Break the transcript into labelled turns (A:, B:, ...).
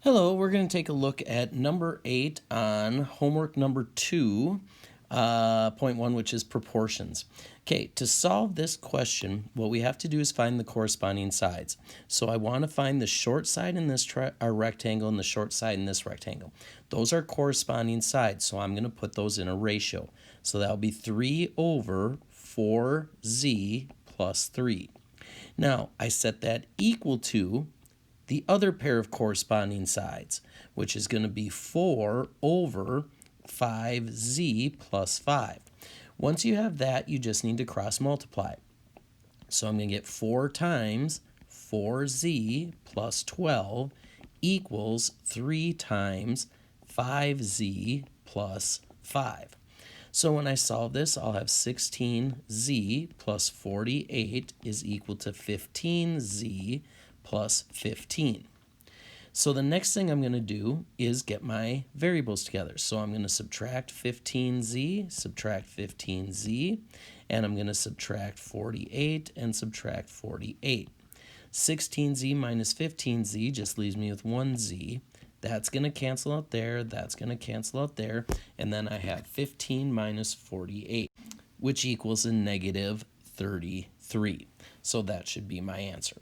A: Hello, we're going to take a look at number 8 on homework number 2, point 1, which is proportions. Okay, to solve this question, what we have to do is find the corresponding sides. So I want to find the short side in this rectangle and the short side in this rectangle. Those are corresponding sides, so I'm going to put those in a ratio. So that will be 3 over 4z plus 3. Now, I set that equal to the other pair of corresponding sides, which is going to be 4 over 5z plus 5. Once you have that, you just need to cross multiply. So I'm going to get 4 times 4z plus 12 equals 3 times 5z plus 5. So when I solve this, I'll have 16z plus 48 is equal to 15z plus 15. So the next thing I'm going to do is get my variables together. So I'm going to subtract 15z, and I'm going to subtract 48 and subtract 48. 16z minus 15z just leaves me with 1z. That's going to cancel out there, that's going to cancel out there, and then I have 15 minus 48, which equals a negative 33. So that should be my answer.